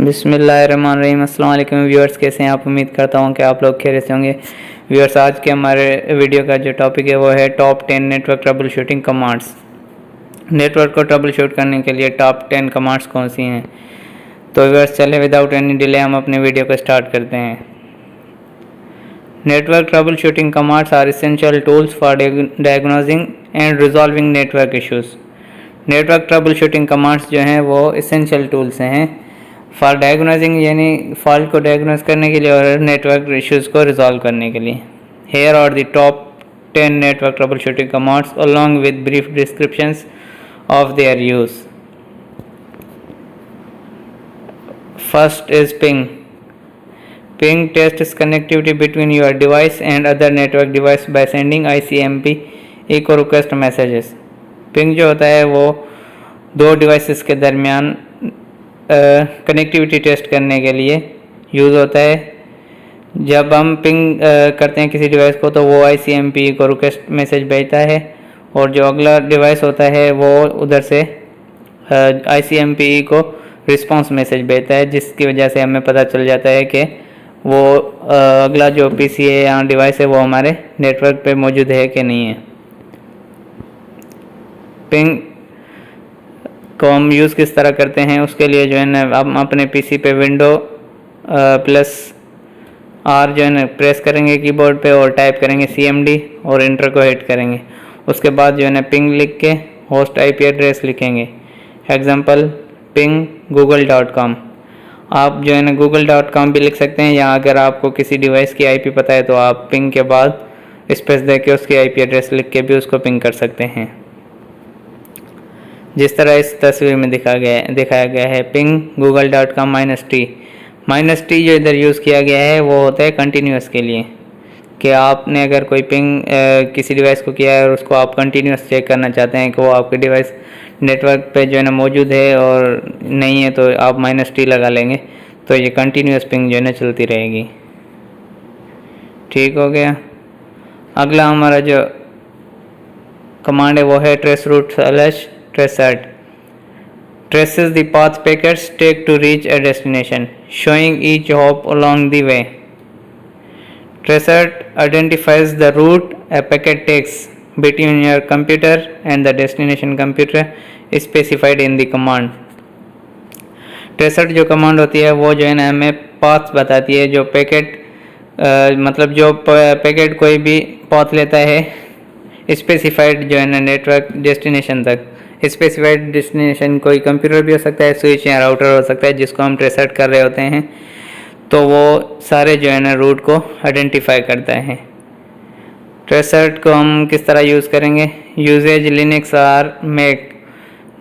बिस्मिल्लाहिर्रहमानिर्रहीम। अस्सलाम वालेकुम व्यूअर्स, कैसे हैं आप? उम्मीद करता हूं कि आप लोग खैरियत से होंगे। व्यूअर्स, आज के हमारे वीडियो का जो टॉपिक है वो है top 10 network troubleshooting commands. Network को ट्रबल शूट करने के लिए टॉप 10 कमांड्स कौन सी हैं? तो व्यूअर्स, चले विदाउट एनी डिले हम अपने वीडियो को स्टार्ट करते हैं। Network troubleshooting commands are essential tools for diagnosing and resolving network issues. Network troubleshooting commands जो हैं वो एसेंशियल टूल्स हैं फॉर डायग्नोजिंग, यानी फॉल्ट को डायग्नोज करने के लिए और नेटवर्क इश्यूज़ को रिजॉल्व करने के लिए। Here are the top 10 network troubleshooting commands along with brief descriptions of their use. First is ping. Ping tests connectivity between your device and other network device by sending ICMP echo request messages। Ping जो होता है वो दो devices के दरमियान connectivity test करने के लिए यूज़ होता है। जब हम पिंग करते हैं किसी डिवाइस को तो वो ICMP echo request मैसेज भेजता है, और जो अगला डिवाइस होता है वो उधर से ICMP echo रिस्पॉन्स मैसेज भेजता है, जिसकी वजह से हमें पता चल जाता है कि वो अगला जो पीसी है या डिवाइस है वो हमारे नेटवर्क पे मौजूद है कि नहीं है। पिंग को हम यूज़ किस तरह करते हैं, उसके लिए जो है ना हम अपने पीसी पे विंडो प्लस आर जो है ना प्रेस करेंगे कीबोर्ड पे और टाइप करेंगे CMD और इंटर को हिट करेंगे। उसके बाद जो है ना पिंग लिख के होस्ट IP एड्रेस लिखेंगे। Example ping google.com। आप जो है ना google.com भी लिख सकते हैं, या अगर आपको किसी डिवाइस की IP पता है तो आप पिंग के बाद स्पेस दे के उसकी IP एड्रेस लिख के भी उसको पिंग कर सकते हैं, जिस तरह इस तस्वीर में दिखाया गया है। पिंग google.com -t जो इधर यूज़ किया गया है वो होता है कंटिन्यूस के लिए, कि आपने अगर कोई पिंग किसी डिवाइस को किया है और उसको आप कंटिन्यूस चेक करना चाहते हैं कि वो आपके डिवाइस नेटवर्क पे जो है ना मौजूद है और नहीं है, तो आप -t लगा लेंगे तो ये कंटिन्यूस पिंग जो है ना चलती रहेगी। ठीक हो गया। अगला हमारा जो कमांड है वो है traceroute/traceart। Traces the path packets take to reach a destination, showing each hop along the way. Traceart identifies the route a packet takes between your computer and the destination computer specified in the command। Traceart जो command होती है वो जो है ना हमें path बताती है, जो पैकेट मतलब जो पैकेट कोई भी पाथ लेता है स्पेसिफाइड जो है ना नेटवर्क डेस्टिनेशन तक। स्पेसिफाइड डेस्टिनेशन कोई कंप्यूटर भी हो सकता है, स्विच या राउटर हो सकता है, जिसको हम ट्रेसर्ट कर रहे होते हैं, तो वो सारे जो है ना रूट को आइडेंटिफाई करता है। ट्रेसर्ट को हम किस तरह यूज़ करेंगे? यूजेज लिनक्स और मैक।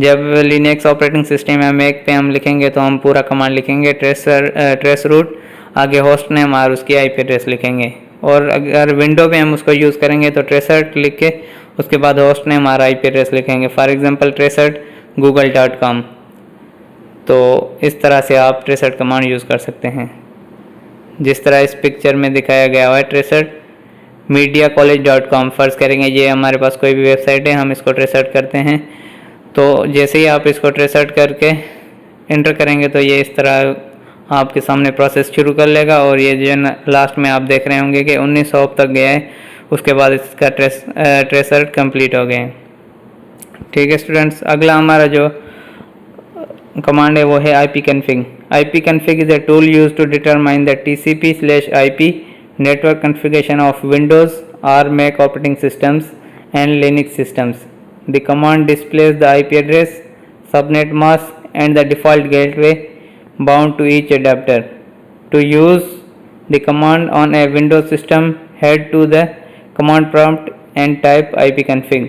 जब लिनक्स ऑपरेटिंग सिस्टम या मैक पे हम लिखेंगे तो हम पूरा कमांड लिखेंगे ट्रेस रूट, आगे होस्ट नेम और उसकी IP एड्रेस लिखेंगे। और अगर विंडो पे हम उसको यूज़ करेंगे तो ट्रेसर्ट लिख के उसके बाद होस्ट नेम और IP एड्रेस लिखेंगे। For example tracert google.com। तो इस तरह से आप ट्रेसर्ट कमांड यूज़ कर सकते हैं, जिस तरह इस पिक्चर में दिखाया गया हुआ है। ट्रेसर्ट mediacollege.com फर्ज करेंगे ये हमारे पास कोई भी वेबसाइट है, हम इसको ट्रेसर्ट करते हैं। तो जैसे ही आप इसको ट्रेसर्ट करके इंटर करेंगे तो ये इस तरह आपके सामने प्रोसेस शुरू कर लेगा, और ये जो लास्ट में आप देख रहे होंगे कि 19 हॉप तक गया है। उसके बाद इसका ट्रेसर्ट कंप्लीट हो गए। ठीक है स्टूडेंट्स, अगला हमारा जो कमांड है वो है ipconfig। ipconfig is a tool used to determine the TCP/IP network configuration of Windows or Mac operating systems and Linux systems। The command displays the IP address, subnet mask, and the default gateway bound to each adapter। To use the command on a Windows system, head to the command prompt and type ipconfig।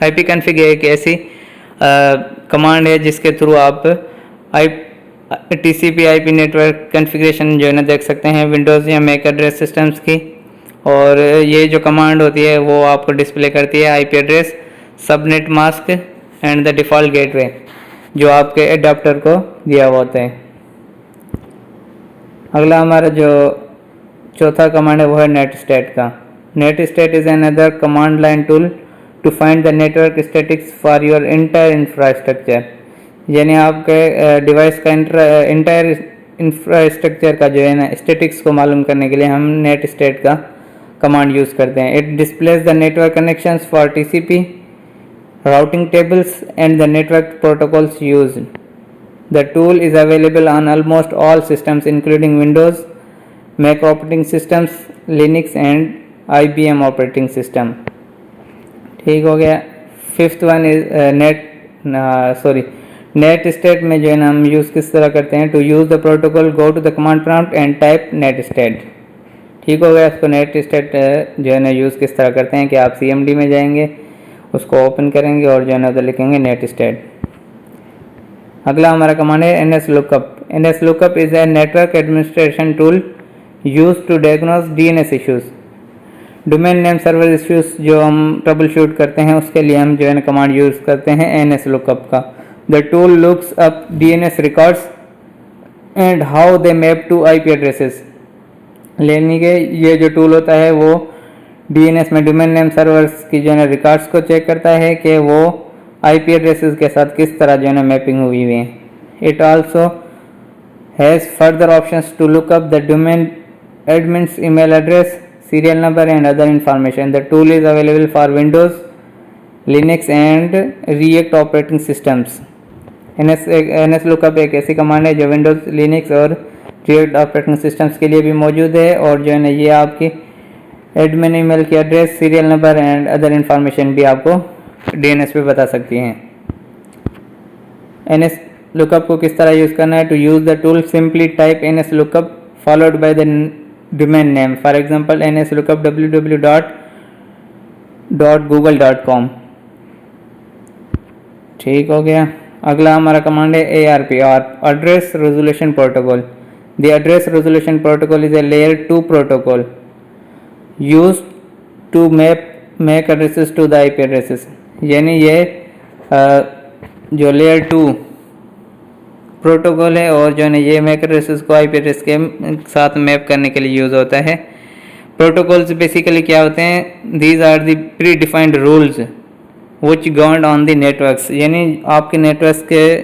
ipconfig एक ऐसी command है जिसके through आप TCP/IP network configuration जो है ना देख सकते हैं विंडोज़ या मैक एड्रेस सिस्टम्स की। और ये जो कमांड होती है वो आपको डिस्प्ले करती है IP address, subnet mask and the default gateway जो आपके एडाप्टर को दिया हुआ होता है। अगला हमारा जो चौथा कमांड है वो है नेटस्टेट का। Netstat is another command line tool to find the network statics for your entire infrastructure. यानी आपके डिवाइस का इंटायर इंफ्रास्ट्रक्चर का जो है ना स्टैटिक्स को मालूम करने के लिए हम नेट स्टेट का कमांड यूज़ करते हैं। It displace the network connections for TCP routing tables and the network protocols used. The tool is available on almost all systems including Windows, Mac operating systems, Linux and IBM operating system। ठीक हो गया। Fifth one is net state में जो है ना हम use किस तरह करते हैं, to use the protocol go to the command prompt and type netstat. ठीक हो गया। इसको नेट स्टेट जो है ना यूज़ किस तरह करते हैं कि आप CMD में जाएंगे, उसको ओपन करेंगे और जो है ना उधर लिखेंगे नेट स्टेट। अगला हमारा कमांड है NS lookup। NS lookup is a network administration tool use to diagnose DNS issues, domain name server issues जो हम ट्रबल शूट करते हैं उसके लिए हम जो है कमांड यूज़ करते हैं NS lookup का। The tool looks up DNS records and how they map to IP addresses. लेने के ये जो टूल होता है वो DNS में डोमेन नेम सर्वर्स की जो है रिकॉर्ड्स को चेक करता है कि वो IP एड्रेसेस के साथ किस तरह जो है मैपिंग हुई हुई है। It also has further options to look up the domain admin's email address, serial number and other information. The tool is available for Windows, Linux and react operating systems. NS lookup एक ऐसी command है जो Windows, Linux और react operating systems के लिए भी मौजूद है और जो है ना ये आपकी एडमिन ईमेल की address, serial number and other information भी आपको DNS पे बता सकती हैं। NS लुकअप को किस तरह यूज़ करना है, to use the tool simply type NS lookup followed by the domain name, for example NS lookup www.google.com। ठीक हो गया। अगला हमारा कमांड है ARP address resolution protocol. The address resolution protocol is a layer 2 protocol used to MAC addresses to the IP addresses. यानी ये जो layer 2 protocol है और जो है ये मैक एड्रेसेस को IP एड्रेस के साथ मैप करने के लिए यूज़ होता है। प्रोटोकॉल्स बेसिकली क्या होते हैं, these are the predefined rules which govern on the networks. यानी आपके नेटवर्क्स के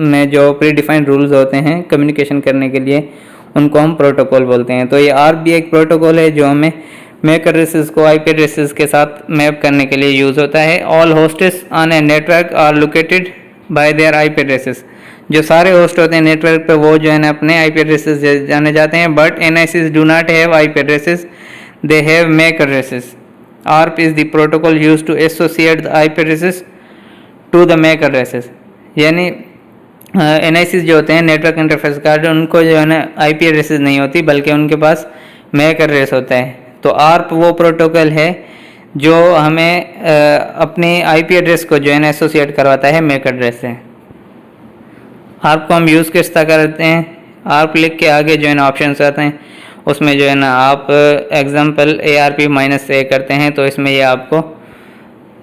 में जो प्री डिफाइंड रूल्स होते हैं कम्युनिकेशन करने के लिए उनको हम प्रोटोकॉल बोलते हैं। तो ये ARP भी एक प्रोटोकॉल है जो हमें मैक एड्रेसेस को IP एड्रेसेस के साथ मैप करने के लिए यूज़ होता है। All hosts on a network are located by their IP addresses. जो सारे होस्ट होते हैं नेटवर्क पे वो जो है ना अपने IP एड्रेसेस जाने जाते हैं, but NICs do not have IP addresses, they have MAC addresses. ARP is the protocol use to associate the IP addresses to the MAC addresses. यानी NICs जो होते हैं नेटवर्क इंटरफेस कार्ड, उनको जो है ना IP एड्रेसेस नहीं होती बल्कि उनके पास मैक एड्रेस होता है। तो ARP वो प्रोटोकॉल है जो हमें अपने IP एड्रेस को जो है ना एसोसिएट करवाता है मैक एड्रेस से। ARP को हम यूज़ किस तरह करते हैं, ARP लिख के आगे जो है ना ऑप्शन आते हैं, उसमें जो है ना आप एग्जाम्पल ARP-A करते हैं तो इसमें ये आपको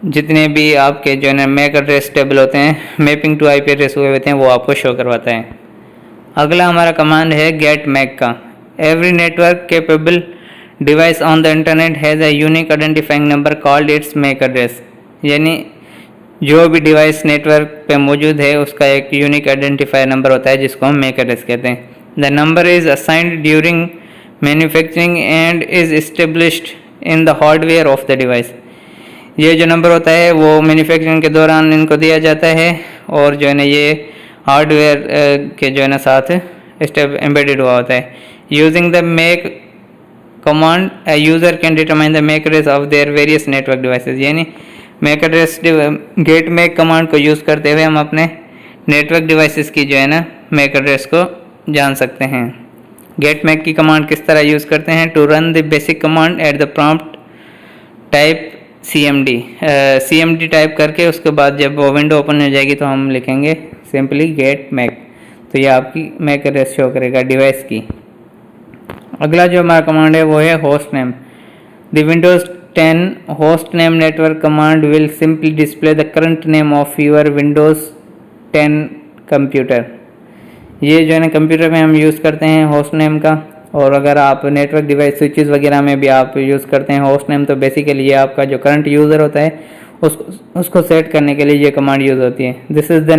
जितने भी आपके जो है ना मैक एड्रेस टेबल होते हैं मैपिंग टू IP एड्रेस हुए होते हैं वो आपको शो करवाता है। अगला हमारा कमांड है गेट मैक का। Every network capable device on the internet has a unique identifying number called its MAC address. यानी जो भी डिवाइस नेटवर्क पे मौजूद है उसका एक यूनिक आइडेंटिफायर नंबर होता है जिसको हम मैक एड्रेस कहते हैं। The number is assigned during manufacturing and is established in the hardware of the device. ये जो नंबर होता है वो मैन्युफैक्चरिंग के दौरान इनको दिया जाता है और जो है ना ये हार्डवेयर के जो है ना साथ एम्बेडेड हुआ होता है। Using the MAC command a user can determine the MAC address of their various network devices। यानी MAC address get MAC command को यूज़ करते हुए हम अपने नेटवर्क डिवाइसेस की जो है ना मैक एड्रेस को जान सकते हैं। गेट मैक की कमांड किस तरह यूज़ करते हैं, to run the basic command at the prompt type CMD type करके उसके बाद जब वो विंडो ओपन हो जाएगी तो हम लिखेंगे सिंपली गेट मैक, तो ये आपकी मैक एड्रेस शो करेगा डिवाइस की। अगला जो हमारा कमांड है वो है host name. The Windows 10 host name network command will simply display the current name of your Windows 10 computer. ये जो है ना कंप्यूटर में हम यूज़ करते हैं होस्ट नेम का, और अगर आप नेटवर्क डिवाइस स्विचेस वगैरह में भी आप यूज़ करते हैं होस्ट नेम, तो बेसिकली ये आपका जो करंट यूज़र होता है उसको सेट करने के लिए ये कमांड यूज़ होती है। This is the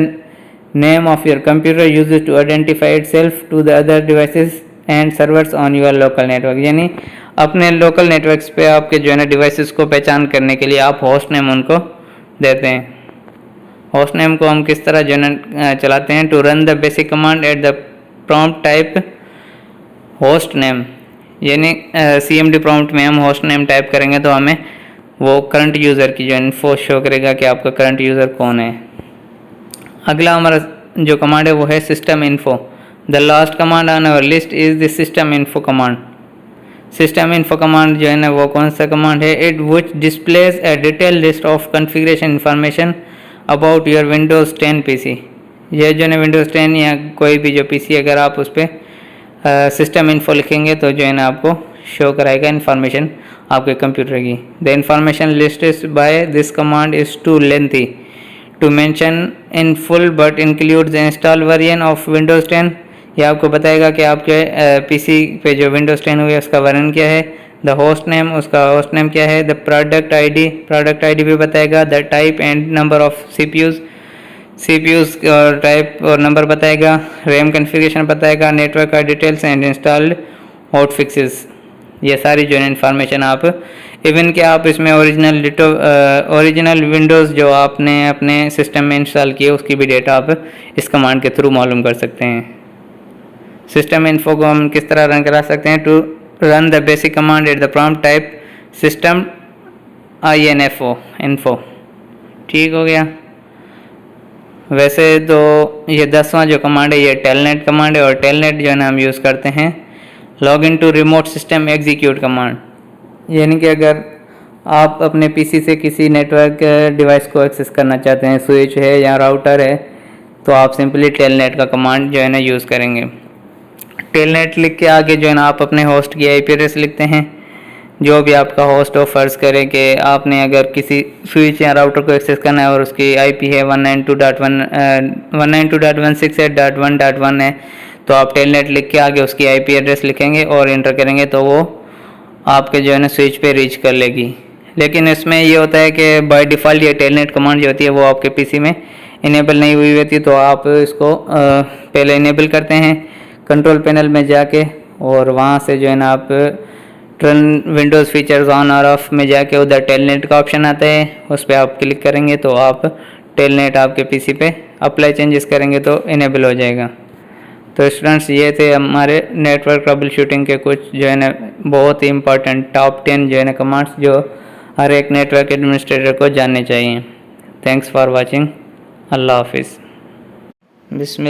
name of your computer use to identify itself to the other devices and servers on your local network, यानी अपने लोकल नेटवर्क्स पे आपके जो है ना डिवाइसेस को पहचान करने के लिए आप होस्ट नेम उनको देते हैं। होस्ट नेम को हम किस तरह जो है ना चलाते हैं, to run the basic command at the prompt type host name, यानी CMD प्रॉम्प्ट में हम होस्ट नेम टाइप करेंगे तो हमें वो करंट यूज़र की जो इन्फो शो करेगा कि आपका करंट यूज़र कौन है। अगला हमारा जो कमांड है वो है system info. The last command on our list is the system info command. System info command जो है ना वो कौन सा कमांड है, it which displays a detail list of configuration information about your Windows 10 PC। ये जो है ना विंडोज़ 10 या कोई भी जो PC अगर आप उस पर सिस्टम इन्फो लिखेंगे तो जो है ना आपको शो कराएगा इन्फॉर्मेशन आपके कंप्यूटर की। The information listed by this command is too lengthy to mention in full but includes install version of Windows 10। यह आपको बताएगा कि आपके PC पे जो विंडोज़ 10 हुई है उसका वर्जन क्या है। द होस्ट नेम, उसका होस्ट नेम क्या है। द प्रोडक्ट आईडी भी बताएगा। The type and number of CPUs और टाइप और नंबर बताएगा। रैम कन्फिगरेशन बताएगा। नेटवर्क का details and installed hot fixes, ये सारी जो है इन्फॉर्मेशन आप इवन कि आप इसमें ओरिजिनल विंडोज़ जो आपने अपने सिस्टम में इंस्टॉल किए उसकी भी डेटा आप इस कमांड के थ्रू मालूम कर सकते हैं। सिस्टम इन्फो को हम किस तरह रन करा सकते हैं, to run the basic command at the prompt type system info। ठीक हो गया। वैसे तो ये 10वां जो कमांड है ये टेलनेट कमांड है, और टेलनेट जो है ना हम यूज़ करते हैं log in to remote system execute command, यानी कि अगर आप अपने PC से किसी नेटवर्क डिवाइस को एक्सेस करना चाहते हैं, स्विच है या राउटर है, तो आप सिंपली टेलनेट का कमांड जो है ना यूज़ करेंगे। टेलनेट लिख के आगे जो है ना आप अपने होस्ट की IP एड्रेस लिखते हैं, जो भी आपका होस्ट हो। फ़र्ज़ करें कि आपने अगर किसी स्विच या राउटर को एक्सेस करना है और उसकी IP है 192.168.1.1 है, तो आप टेलनेट लिख के आगे उसकी IP एड्रेस लिखेंगे और इंटर करेंगे तो वो आपके जो है ना स्विच पे रीच कर लेगी। लेकिन इसमें ये होता है कि बाय डिफ़ॉल्ट ये टेलनेट कमांड जो होती है वो आपके PC में इनेबल नहीं हुई होती, तो आप इसको पहले इनेबल करते हैं कंट्रोल पैनल में जाके, और वहाँ से जो है ना आप टर्न विंडोज़ फीचर्स ऑन और ऑफ में जाके उधर टेलनेट का ऑप्शन आता है, उस पर आप क्लिक करेंगे तो आप टेलनेट आपके PC पे अप्लाई चेंजेस करेंगे तो इनेबल हो जाएगा। तो स्टूडेंट्स ये थे हमारे नेटवर्क ट्रबल शूटिंग के कुछ जो है ना बहुत ही इंपॉर्टेंट टॉप 10 जो है ना कमांड्स जो हर एक नेटवर्क एडमिनिस्ट्रेटर को जानने चाहिए। Thanks for watching. अल्लाह हाफिज़। बिस्मिल्लाह।